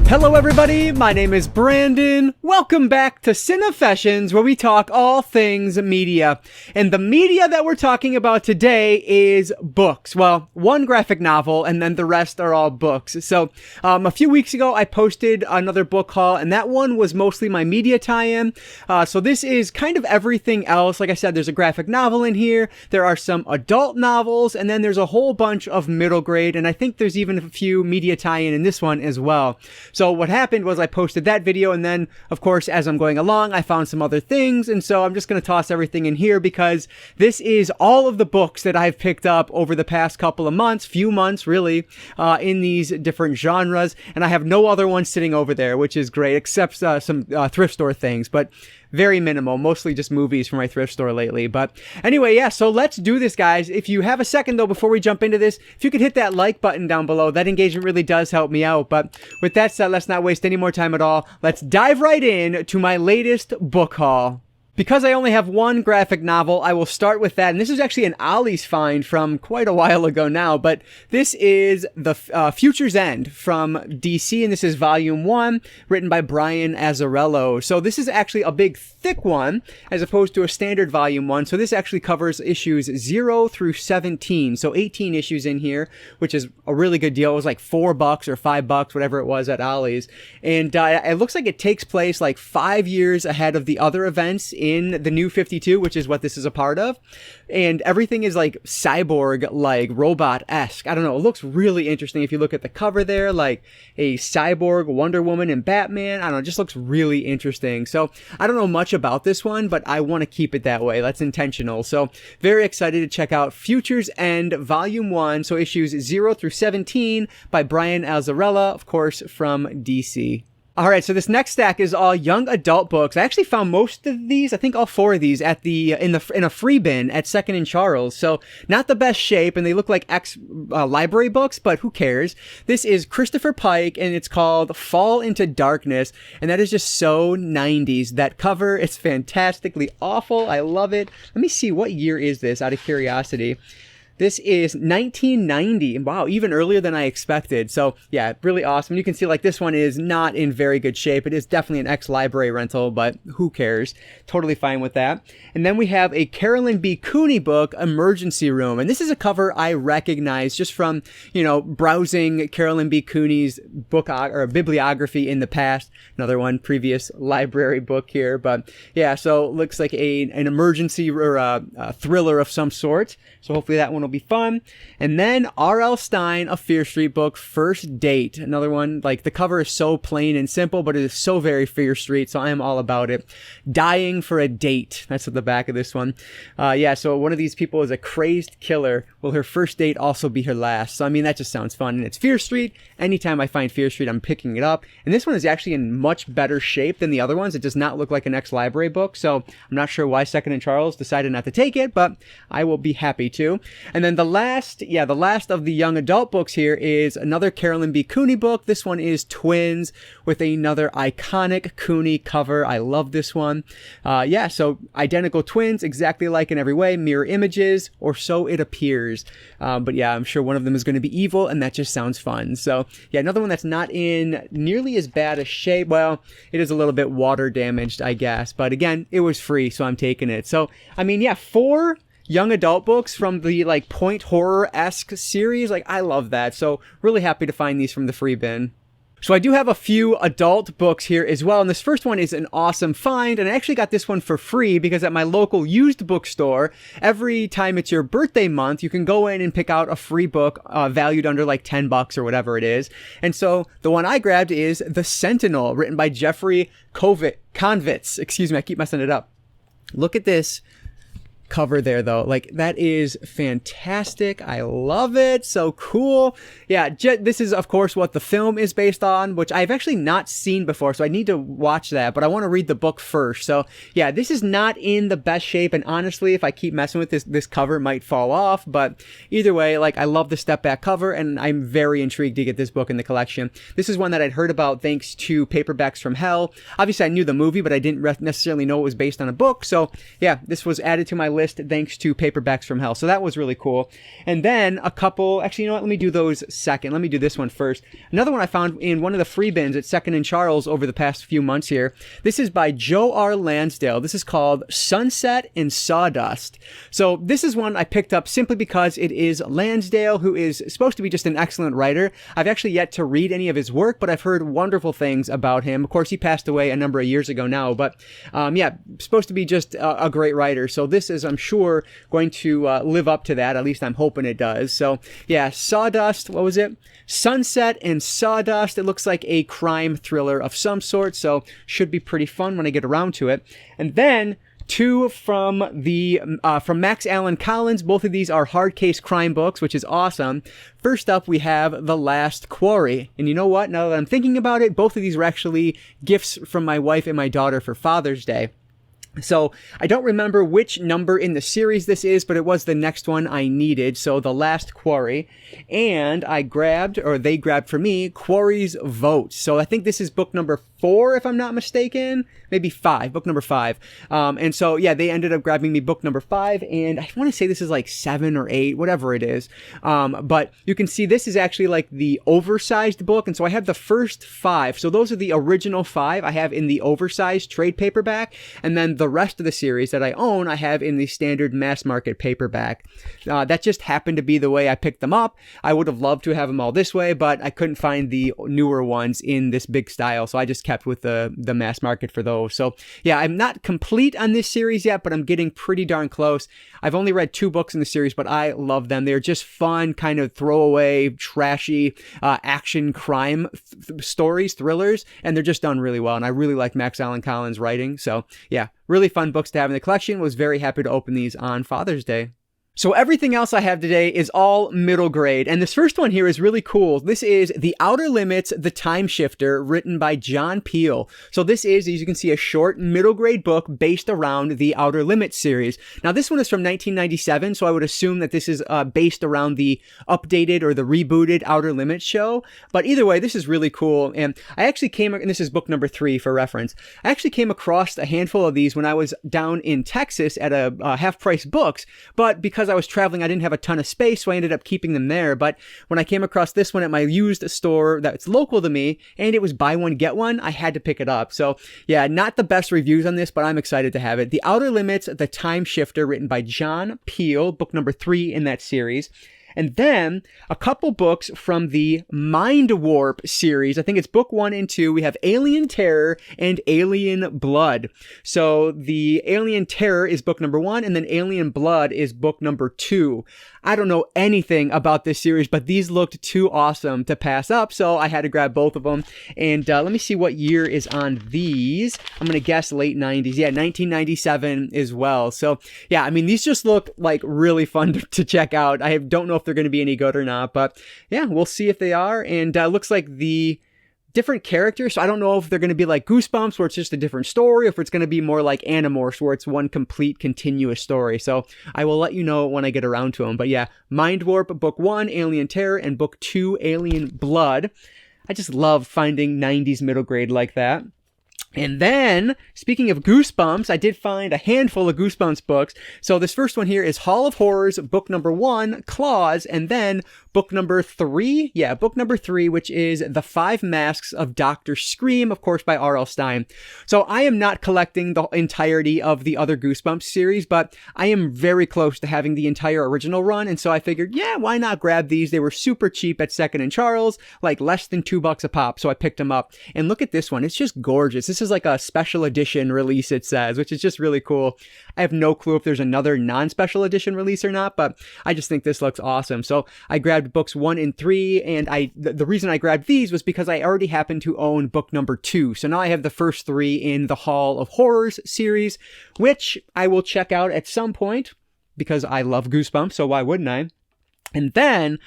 Hello everybody, my name is Brandon. Welcome back to Cinefessions, where we talk all things media. And the media that we're talking about today is books. Well, one graphic novel, and then the rest are all books. So, a few weeks ago, I posted another book haul, and that one was mostly my media tie-in. So this is kind of everything else. Like I said, there's a graphic novel in here, there are some adult novels, and then there's a whole bunch of middle grade, and I think there's even a few media tie-in in this one as well. So what happened was I posted that video, and then, of course, as I'm going along, I found some other things, and so I'm just going to toss everything in here because this is all of the books that I've picked up over the past couple of months, few months really, in these different genres, and I have no other ones sitting over there, which is great, except some thrift store things, but very minimal, mostly just movies from my thrift store lately. But anyway, yeah, so let's do this, guys. If you have a second, though, before we jump into this, if you could hit that like button down below, that engagement really does help me out. But with that said, let's not waste any more time at all. Let's dive right in to my latest book haul. Because I only have one graphic novel, I will start with that. And this is actually an Ollie's find from quite a while ago now, but this is The Future's End from DC, and this is volume 1, written by Brian Azzarello. So this is actually a big, thick one, as opposed to a standard volume 1. So this actually covers issues 0 through 17. So 18 issues in here, which is a really good deal. It was like $4 or $5, whatever it was at Ollie's. And it looks like it takes place like 5 years ahead of the other events in the New 52, which is what this is a part of. And everything is like cyborg-like, robot-esque. I don't know, it looks really interesting if you look at the cover there, like a cyborg Wonder Woman and Batman. I don't know, it just looks really interesting. So I don't know much about this one, but I want to keep it that way. That's intentional. So very excited to check out Future's End Volume 1, so issues 0 through 17 by Brian Azzarello, of course, from DC. All right, so this next stack is all young adult books. I actually found most of these, I think all 4 of these, at in a free bin at Second and Charles. So not the best shape, and they look like library books, but who cares? This is Christopher Pike, and it's called Fall into Darkness, and that is just so 90s. That cover, it's fantastically awful. I love it. Let me see, what year is this, out of curiosity? This is 1990. Wow, even earlier than I expected. So yeah, really awesome. You can see like this one is not in very good shape. It is definitely an ex-library rental, but who cares? Totally fine with that. And then we have a Carolyn B. Cooney book, Emergency Room. And this is a cover I recognize just from, browsing Carolyn B. Cooney's book or bibliography in the past. Another one, previous library book here. But yeah, so it looks like an emergency or a thriller of some sort. So hopefully that one will be fun. And then R.L. Stine, a Fear Street book, First Date. Another one, like the cover is so plain and simple, but it is so very Fear Street, so I am all about it. Dying for a Date. That's at the back of this one. So one of these people is a crazed killer. Will her first date also be her last? So I mean, that just sounds fun. And it's Fear Street. Anytime I find Fear Street, I'm picking it up. And this one is actually in much better shape than the other ones. It does not look like an ex-library book, so I'm not sure why Second and Charles decided not to take it, but I will be happy to. And then the last of the young adult books here is another Carolyn B. Cooney book. This one is Twins, with another iconic Cooney cover. I love this one. So identical twins, exactly like in every way, mirror images, or so it appears. But yeah, I'm sure one of them is going to be evil, and that just sounds fun. So yeah, another one that's not in nearly as bad a shape. Well, it is a little bit water damaged, I guess. But again, it was free, so I'm taking it. So, I mean, yeah, 4 young adult books from the like point horror-esque series. Like, I love that. So really happy to find these from the free bin. So I do have a few adult books here as well, and this first one is an awesome find, and I actually got this one for free because at my local used bookstore, every time it's your birthday month, you can go in and pick out a free book valued under like $10 or whatever it is. And so the one I grabbed is The Sentinel, written by Jeffrey Konvitz. Excuse me, I keep messing it up. Look at this cover there though. Like, that is fantastic. I love it. So cool. Yeah, this is of course what the film is based on, which I've actually not seen before, so I need to watch that, but I want to read the book first. So yeah, this is not in the best shape, and honestly, if I keep messing with this cover might fall off, but either way, like, I love the step back cover, and I'm very intrigued to get this book in the collection. This is one that I'd heard about thanks to Paperbacks from Hell. Obviously I knew the movie, but I didn't necessarily know it was based on a book, so yeah, this was added to my list thanks to Paperbacks from Hell. So that was really cool. And then a couple, actually, you know what? Let me do those second. Let me do this one first. Another one I found in one of the free bins at Second and Charles over the past few months here. This is by R Lansdale. This is called Sunset and Sawdust. So this is one I picked up simply because it is Lansdale, who is supposed to be just an excellent writer. I've actually yet to read any of his work, but I've heard wonderful things about him. Of course, he passed away a number of years ago now, but yeah, supposed to be just a great writer. So this is, I'm sure, going to live up to that. At least I'm hoping it does. So yeah, Sawdust, what was it? Sunset and Sawdust. It looks like a crime thriller of some sort, so should be pretty fun when I get around to it. And then two from Max Allan Collins. Both of these are hard case crime books, which is awesome. First up, we have The Last Quarry. And you know what? Now that I'm thinking about it, both of these were actually gifts from my wife and my daughter for Father's Day. So I don't remember which number in the series this is, but it was the next one I needed. So The Last Quarry. And they grabbed for me, Quarry's Vote. So I think this is book number 4, if I'm not mistaken. Maybe 5, book number 5. And so, yeah, they ended up grabbing me book number 5. And I want to say this is like 7 or 8, whatever it is. But you can see this is actually like the oversized book. And so I have the first 5. So those are the original 5 I have in the oversized trade paperback. And then the rest of the series that I own, I have in the standard mass market paperback. That just happened to be the way I picked them up. I would have loved to have them all this way, but I couldn't find the newer ones in this big style. So I just kept with the mass market for those. So yeah, I'm not complete on this series yet, but I'm getting pretty darn close. I've only read 2 books in the series, but I love them. They're just fun, kind of throwaway, trashy, action crime stories, thrillers, and they're just done really well. And I really like Max Allan Collins' writing. So yeah, really fun books to have in the collection. Was very happy to open these on Father's Day. So everything else I have today is all middle grade. And this first one here is really cool. This is The Outer Limits, The Time Shifter, written by John Peel. So this is, as you can see, a short middle grade book based around the Outer Limits series. Now this one is from 1997, so I would assume that this is based around the updated or the rebooted Outer Limits show. But either way, this is really cool. And I actually and this is book number 3 for reference. I actually came across a handful of these when I was down in Texas at a Half Price Books, but because I was traveling, I didn't have a ton of space, so I ended up keeping them there. But when I came across this one at my used store that's local to me, and it was buy one, get one, I had to pick it up. So yeah, not the best reviews on this, but I'm excited to have it. The Outer Limits, The Time Shifter, written by John Peel, book number 3 in that series. And then a couple books from the Mind Warp series. I think it's book 1 and 2. We have Alien Terror and Alien Blood. So the Alien Terror is book number 1, and then Alien Blood is book number 2. I don't know anything about this series, but these looked too awesome to pass up, so I had to grab both of them. And let me see what year is on these. I'm going to guess late 90s. Yeah, 1997 as well. So yeah, I mean, these just look like really fun to check out. I don't know if they're going to be any good or not, but yeah, we'll see if they are. And looks like the different characters, so I don't know if they're going to be like Goosebumps, where it's just a different story, or if it's going to be more like Animorphs, where it's one complete continuous story. So I will let you know when I get around to them. But yeah, Mind Warp, book 1, Alien Terror, and book 2, Alien Blood. I just love finding 90s middle grade like that. And then, speaking of Goosebumps, I did find a handful of Goosebumps books. So this first one here is Hall of Horrors, book number 1, Claws, and then book number 3. Yeah, book number 3, which is The 5 Masks of Dr. Scream, of course, by R.L. Stine. So I am not collecting the entirety of the other Goosebumps series, but I am very close to having the entire original run. And so I figured, yeah, why not grab these? They were super cheap at Second and Charles, like less than $2 a pop. So I picked them up. And look at this one. It's just gorgeous. This is like a special edition release, it says, which is just really cool. I have no clue if there's another non-special edition release or not, but I just think this looks awesome. So I grabbed books 1 and 3, and the reason I grabbed these was because I already happen to own book number 2. So now I have the first 3 in the Hall of Horrors series, which I will check out at some point because I love Goosebumps, so why wouldn't I? And then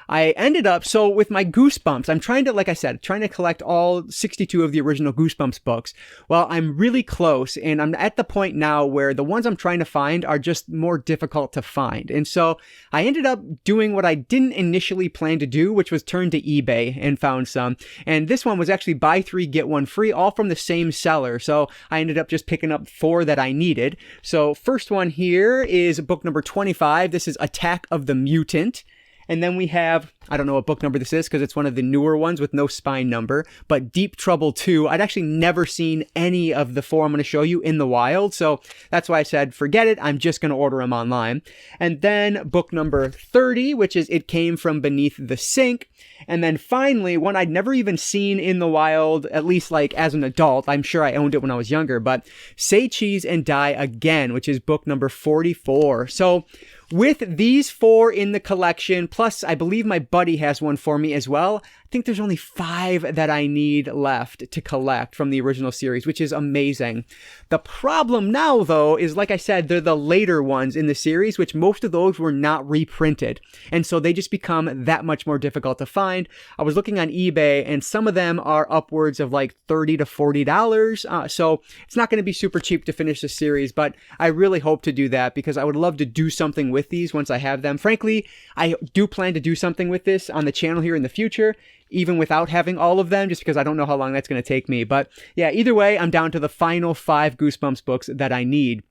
I ended up, so with my Goosebumps, I'm trying to, like I said, trying to collect all 62 of the original Goosebumps books. Well, I'm really close, and I'm at the point now where the ones I'm trying to find are just more difficult to find. And so I ended up doing what I didn't initially plan to do, which was turn to eBay and found some. And this one was actually buy 3, get 1 free, all from the same seller. So I ended up just picking up 4 that I needed. So first one here is book number 25. This is Attack of the Mutant. And then we have, I don't know what book number this is because it's one of the newer ones with no spine number, but Deep Trouble 2. I'd actually never seen any of the 4 I'm going to show you in the wild. So that's why I said, forget it. I'm just going to order them online. And then book number 30, which is It Came From Beneath the Sink. And then finally, one I'd never even seen in the wild, at least like as an adult. I'm sure I owned it when I was younger, but Say Cheese and Die Again, which is book number 44. So with these 4 in the collection, plus I believe my buddy has one for me as well, I think there's only 5 that I need left to collect from the original series, which is amazing. The problem now, though, is like I said, they're the later ones in the series, which most of those were not reprinted. And so they just become that much more difficult to find. I was looking on eBay, and some of them are upwards of like $30 to $40. So it's not going to be super cheap to finish the series, but I really hope to do that because I would love to do something with these once I have them. Frankly, I do plan to do something with this on the channel here in the future, even without having all of them, just because I don't know how long that's going to take me. But yeah, either way, I'm down to the final 5 Goosebumps books that I need.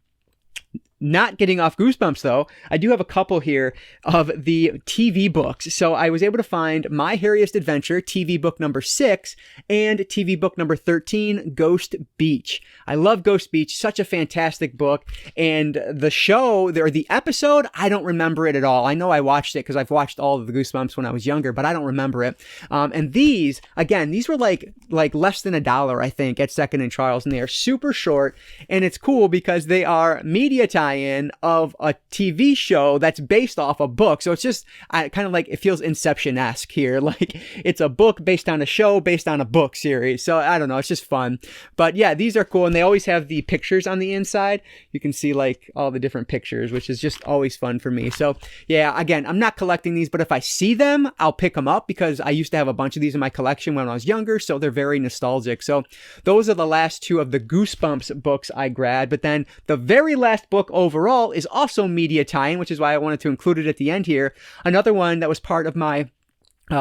Not getting off Goosebumps, though, I do have a couple here of the TV books. So I was able to find My Hairiest Adventure, TV book number 6, and TV book number 13, Ghost Beach. I love Ghost Beach, such a fantastic book. And the show, or the episode, I don't remember it at all. I know I watched it because I've watched all of the Goosebumps when I was younger, but I don't remember it. And these, again, these were like less than $1, I think, at Second and Charles, and they are super short. And it's cool because they are media time tie-in of a TV show that's based off a book. So it's just kind of like, it feels Inception-esque here. Like it's a book based on a show based on a book series. So I don't know, it's just fun. But yeah, these are cool. And they always have the pictures on the inside. You can see like all the different pictures, which is just always fun for me. So yeah, again, I'm not collecting these, but if I see them, I'll pick them up because I used to have a bunch of these in my collection when I was younger. So they're very nostalgic. So those are the last two of the Goosebumps books I grabbed. But then the very last book overall is also media tie-in, which is why I wanted to include it at the end here. Another one that was part of my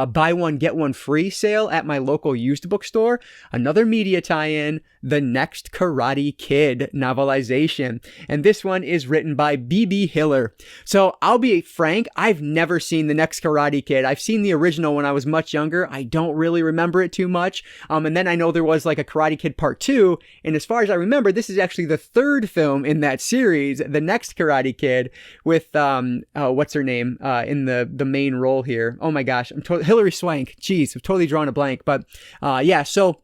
buy one, get one free sale at my local used bookstore. Another media tie-in, The Next Karate Kid novelization. And this one is written by B.B. Hiller. So I'll be frank, I've never seen The Next Karate Kid. I've seen the original when I was much younger. I don't really remember it too much. And then I know there was like a Karate Kid Part 2. And as far as I remember, this is actually the third film in that series, The Next Karate Kid, with, what's her name, in the main role here. Oh my gosh, Hilary Swank. Jeez, I've totally drawn a blank. But yeah, so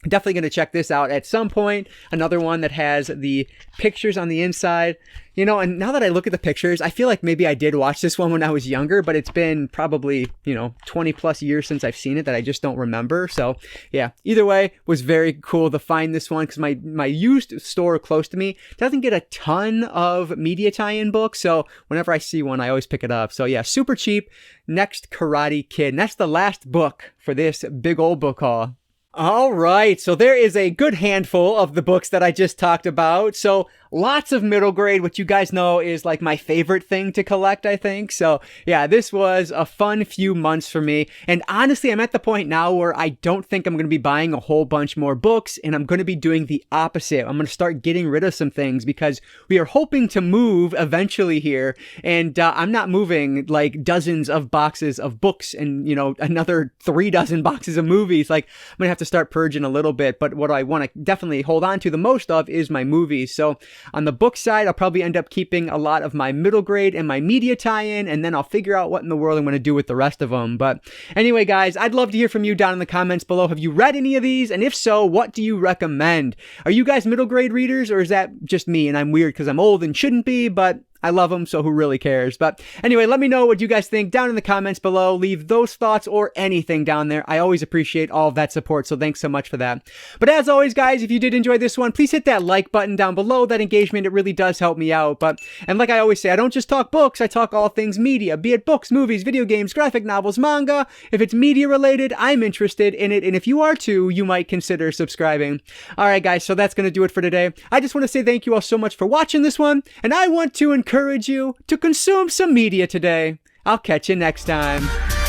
definitely going to check this out at some point. Another one that has the pictures on the inside. You know, and now that I look at the pictures, I feel like maybe I did watch this one when I was younger, but it's been probably, 20 plus years since I've seen it that I just don't remember. So yeah, either way, was very cool to find this one because my used store close to me doesn't get a ton of media tie-in books. So whenever I see one, I always pick it up. So yeah, super cheap. Next Karate Kid. And that's the last book for this big old book haul. All right, so there is a good handful of the books that I just talked about. So lots of middle grade, which you guys know is like my favorite thing to collect, I think. So yeah, this was a fun few months for me. And honestly, I'm at the point now where I don't think I'm going to be buying a whole bunch more books, and I'm going to be doing the opposite. I'm going to start getting rid of some things because we are hoping to move eventually here. And I'm not moving like dozens of boxes of books and, another 3 dozen boxes of movies. Like I'm going to have to start purging a little bit. But what I want to definitely hold on to the most of is my movies. So on the book side, I'll probably end up keeping a lot of my middle grade and my media tie-in, and then I'll figure out what in the world I'm going to do with the rest of them. But anyway, guys, I'd love to hear from you down in the comments below. Have you read any of these? And if so, what do you recommend? Are you guys middle grade readers, or is that just me and I'm weird because I'm old and shouldn't be? But I love them, so who really cares? But anyway, let me know what you guys think down in the comments below. Leave those thoughts or anything down there. I always appreciate all of that support, so thanks so much for that. But as always, guys, if you did enjoy this one, please hit that like button down below. That engagement, it really does help me out. And like I always say, I don't just talk books, I talk all things media, be it books, movies, video games, graphic novels, manga. If it's media related, I'm interested in it, and if you are too, you might consider subscribing. Alright guys, so that's going to do it for today. I just want to say thank you all so much for watching this one, and I want to encourage you to consume some media today. I'll catch you next time.